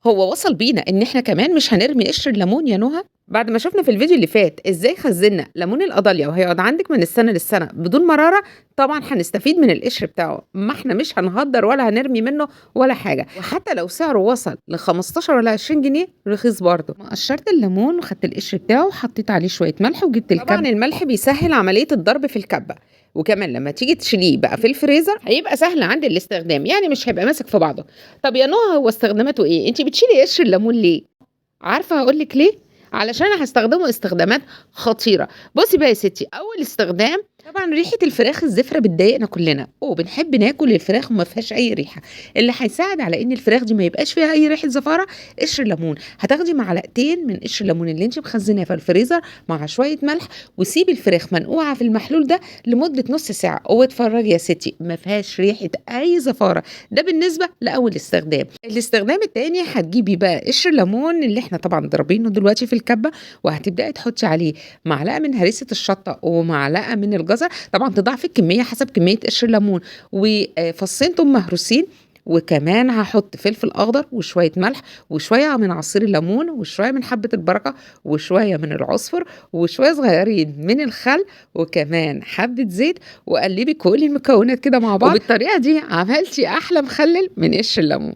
هو وصل بينا إن إحنا كمان مش هنرمي قشر الليمون يا نهى؟ بعد ما شُفنا في الفيديو اللي فات إزاي خزّنا ليمون القضاليا وهيقعد عندِك من السنة للسنة بدون مرارة، طبعًا هنستفيد من القشر بتاعه، ما إحنا مش هنهدّر ولا هنرمي منه ولا حاجة، وحتى لو سعره وصل ل15 والّا 20 جنيه رخيص برضه. قشّرت الليمون وخدت القشر بتاعه وحطيت عليه شوية ملح وجبت الكبة. طبعًا الملح بيسهّل عملية الضرب في الكبة، وكمان لمّا تيجي تشيليه بقى في الفريزر هيبقى سهل عند الاستخدام، يعني مش هيبقى ماسك في بعضه. طب يا نهى هو استخداماته إيه؟ أنتِ بتشيلي قشر الليمون ليه؟ عارفة هاقول لِك ليه؟ علشان أنا هاستخدمه استخدامات خطيرة. بُصّي بقى يا ستّي، أول استخدام طبعًا ريحة الفراخ الزفرة بتضايقنا كلنا، وبنحب ناكل الفراخ وما فيهاش أي ريحة. اللي هيساعد على إن الفراخ دي ما يبقاش فيها أي ريحة زفارة قشر ليمون. هتاخدي معلقتين من قشر الليمون اللي أنتِ مخزناه في الفريزر مع شوية ملح، وسيبي الفراخ منقوعة في المحلول ده لمدة نُص ساعة، واتفرجي يا ستّي ما فيهاش ريحة أي زفارة. ده بالنسبة لأول استخدام. الاستخدام التاني هتجيبي بقى قشر الليمون اللي إحنا طبعًا ضاربينه دلوقتي في الكبة، وهتبدئي تحطي عليه معلقة من هريسة الشطة ومعلقة من الجزر، طبعًا تضاعفي الكمية حسب كمية قشر الليمون، وفصين توم مهروسين، وكمان هاحط فلفل أخضر وشوية ملح وشوية من عصير الليمون وشوية من حبة البركة وشوية من العصفر وشوية صغيرين من الخل وكمان حبة زيت، وقلبي كل المكونات كده مع بعض، وبالطريقة دي عملتِ أحلى مخلل من قشر الليمون.